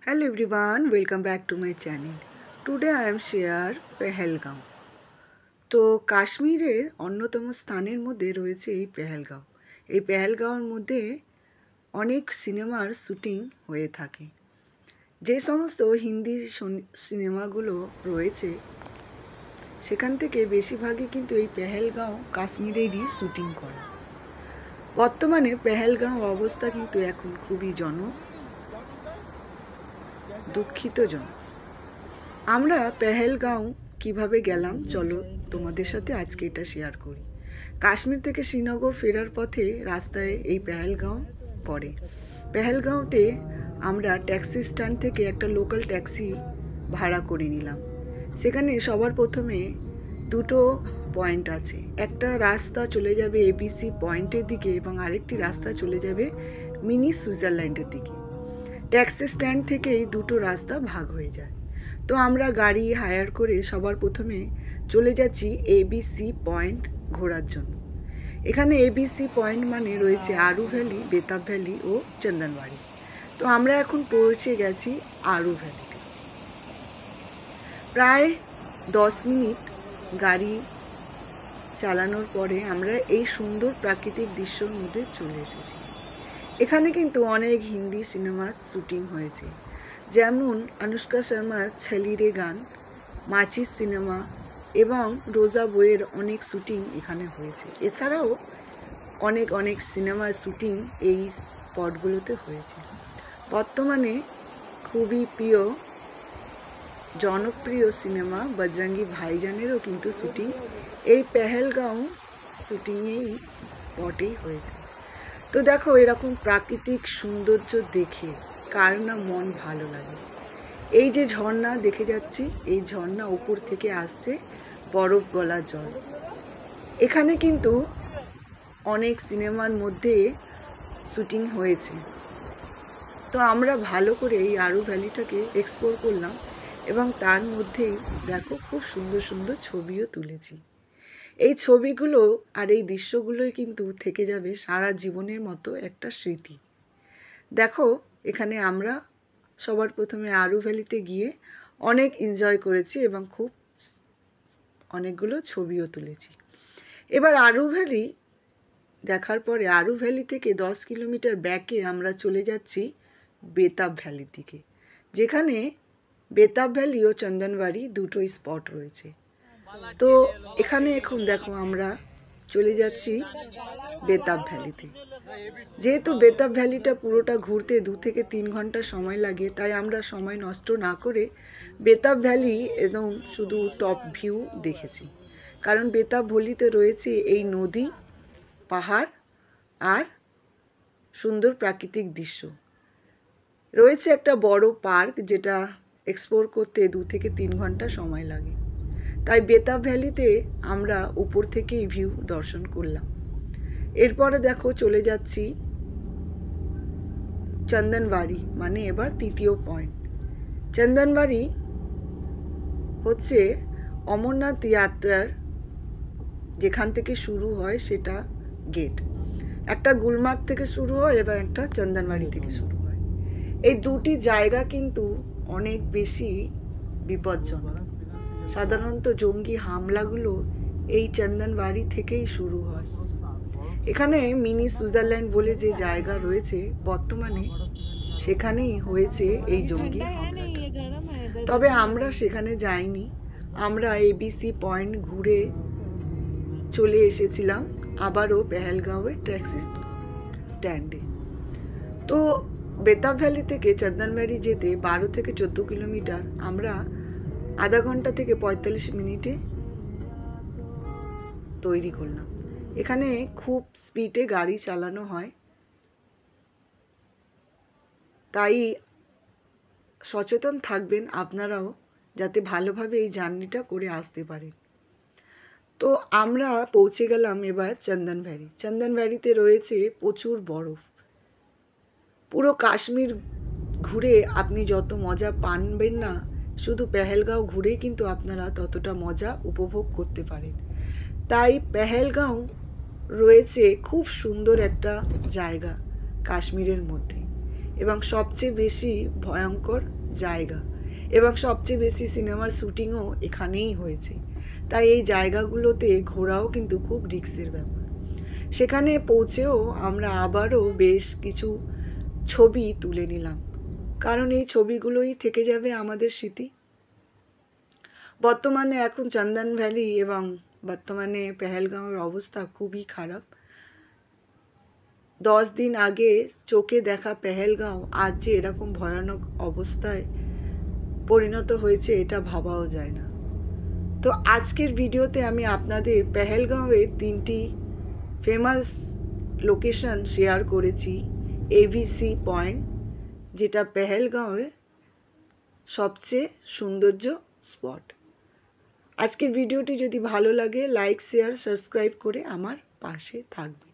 Hello everyone, welcome back to my channel. Today I am share Pahalgam. তো কাশ্মীরের অন্যতম স্থানের মধ্যে রয়েছে এই পেহেলগাঁও। এই পেহেলগাঁওর মধ্যে অনেক সিনেমার শুটিং হয়ে থাকে। যে সমস্ত হিন্দি সিনেমাগুলো রয়েছে সেখান থেকে বেশিরভাগই কিন্তু এই পেহেলগাঁও কাশ্মীরেরই শুটিং করা। বর্তমানে পেহেলগাঁও অবস্থা কিন্তু এখন খুবই দুঃখিতজনক। আমরা পেহেলগাঁও কিভাবে গেলাম চলো তোমাদের সাথে আজকে এটা শেয়ার করি। কাশ্মীর থেকে শ্রীনগর ফেরার পথে রাস্তায় এই পেহেলগাঁও পড়ে। পেহেলগাঁওতে আমরা ট্যাক্সি স্ট্যান্ড থেকে একটা লোকাল ট্যাক্সি ভাড়া করে নিলাম। সেখানে সবার প্রথমে দুটো পয়েন্ট আছে, একটা রাস্তা চলে যাবে এবিসি পয়েন্টের দিকে এবং আরেকটি রাস্তা চলে যাবে মিনি সুইজারল্যান্ডের দিকে। ট্যাক্সি স্ট্যান্ড থেকেই দুটো রাস্তা ভাগ হয়ে যায়। তো আমরা গাড়ি হায়ার করে সবার প্রথমে চলে যাচ্ছি এবিসি পয়েন্ট ঘোরার জন্য। এখানে এবিসি পয়েন্ট মানে রয়েছে আরু ভ্যালি, বেতাব ভ্যালি ও চন্দনবাড়ি। তো আমরা এখন পৌঁছে গেছি আরু ভ্যালিতে। প্রায় 10 মিনিট গাড়ি চালানোর পরে আমরা এই সুন্দর প্রাকৃতিক দৃশ্যর মধ্যে চলে এসেছি। এখানে কিন্তু অনেক হিন্দি সিনেমার শুটিং হয়েছে, যেমন অনুষ্কা শর্মার ছলিরে গান, মাচিস সিনেমা এবং রোজা বইয়ের অনেক শুটিং এখানে হয়েছে। এছাড়াও অনেক সিনেমার শুটিং এই স্পটগুলোতে হয়েছে। বর্তমানে খুবই জনপ্রিয় সিনেমা বজরঙ্গি ভাইজানেরও কিন্তু শুটিং এই পেহেলগাঁও শুটিংয়েই স্পটেই হয়েছে। তো দেখো, এরকম প্রাকৃতিক সৌন্দর্য দেখে কার না মন ভালো লাগে। এই যে ঝর্ণা দেখে যাচ্ছি, এই ঝর্ণা উপর থেকে আসছে বরফ গলা জল। এখানে কিন্তু অনেক সিনেমার মধ্যে শুটিং হয়েছে। তো আমরা ভালো করে এই আরু ভ্যালিটাকে এক্সপ্লোর করলাম এবং তার মধ্যেই দেখো খুব সুন্দর ছবিও তুলেছি। এই ছবিগুলো আর এই দৃশ্যগুলোই কিন্তু থেকে যাবে সারা জীবনের মতো একটা স্মৃতি। দেখো, এখানে আমরা সবার প্রথমে আরু ভ্যালিতে গিয়ে অনেক এনজয় করেছি এবং অনেকগুলো ছবিও তুলেছি। এবার আরু ভ্যালি দেখার পরে আরু ভ্যালি থেকে 10 কিলোমিটার ব্যাকে আমরা চলে যাচ্ছি বেতাব ভ্যালির দিকে, যেখানে বেতাব ভ্যালি ও চন্দনবাড়ি দুটোই স্পট রয়েছে। তো এখানে এখন দেখো আমরা চলে যাচ্ছি বেতাব ভ্যালিতে। যেহেতু বেতাব ভ্যালিটা পুরোটা ঘুরতে 2 থেকে 3 ঘন্টা সময় লাগে, তাই আমরা সময় নষ্ট না করে বেতাব ভ্যালি একদম শুধু টপ ভিউ দেখেছি। কারণ বেতাব ভ্যালিতে রয়েছে এই নদী, পাহাড় আর সুন্দর প্রাকৃতিক দৃশ্য। রয়েছে একটা বড় পার্ক, যেটা এক্সপ্লোর করতে 2 থেকে 3 ঘন্টা সময় লাগে। তাই বেতাব ভ্যালিতে আমরা উপর থেকেই ভিউ দর্শন করলাম। এরপরে দেখো চলে যাচ্ছি চন্দনবাড়ি, মানে এবার তৃতীয় পয়েন্ট। চন্দনবাড়ি হচ্ছে অমরনাথ যাত্রার যেখান থেকে শুরু হয় সেটা গেট। একটা গুলমার্গ থেকে শুরু হয় এবং একটা চন্দনবাড়ি থেকে শুরু হয়। এই দুটি জায়গা কিন্তু অনেক বেশি বিপজ্জনক। সাধারণত জঙ্গি হামলাগুলো এই চন্দনবাড়ি থেকেই শুরু হয়। এখানে মিনি সুইজারল্যান্ড বলে যে জায়গা রয়েছে, বর্তমানে সেখানেই হয়েছে এই জঙ্গি হামলাটা। তবে আমরা সেখানে যাইনি, আমরা এবিসি পয়েন্ট ঘুরে চলে এসেছিলাম আবারও পেহেলগাঁওয়ের ট্যাক্সি স্ট্যান্ডে। তো বেতাব ভ্যালি থেকে চন্দনবাড়ি যেতে 12 থেকে 14 কিলোমিটার আমরা আধা ঘন্টা থেকে 45 মিনিটে তৈরি করলাম। এখানে খুব স্পিডে গাড়ি চালানো হয়, তাই সচেতন থাকবেন আপনারাও, যাতে ভালোভাবে এই জার্নিটা করে আসতে পারেন। তো আমরা পৌঁছে গেলাম এবার চন্দনবাড়ি। চন্দনবাড়িতে রয়েছে প্রচুর বরফ। পুরো কাশ্মীর ঘুরে আপনি যত মজা পাবেন না, শুধু পেহেলগাঁও ঘুরেই কিন্তু আপনারা ততটা মজা উপভোগ করতে পারেন। তাই পেহেলগাঁও রয়েছে খুব সুন্দর একটা জায়গা কাশ্মীরের মধ্যে। এবং সবচেয়ে বেশি ভয়ঙ্কর জায়গা, এবং সবচেয়ে বেশি সিনেমার শ্যুটিংও এখানেই হয়েছে। তাই এই জায়গাগুলোতে ঘোরাও কিন্তু খুব রিস্কের ব্যাপার। সেখানে পৌঁছেও আমরা আবারও বেশ কিছু ছবি তুলে নিলাম, কারণ এই ছবিগুলোই থেকে যাবে আমাদের স্মৃতি। বর্তমানে এখন চন্দন ভ্যালি এবং বর্তমানে পেহেলগাঁওয়ের অবস্থা খুবই খারাপ। 10 দিন আগে চোখে দেখা পেহেলগাঁও আজ যে এরকম ভয়ানক অবস্থায় পরিণত হয়েছে এটা ভাবাও যায় না। তো আজকের ভিডিওতে আমি আপনাদের পেহেলগাঁওয়ের 3টি ফেমাস লোকেশন শেয়ার করেছি। এভিসি পয়েন্ট, যেটা পেহেলগাঁওয়ের সবচেয়ে সৌন্দর্য স্পট। আজকের ভিডিওটি যদি ভালো লাগে লাইক, শেয়ার, সাবস্ক্রাইব করে আমার পাশে থাকবে।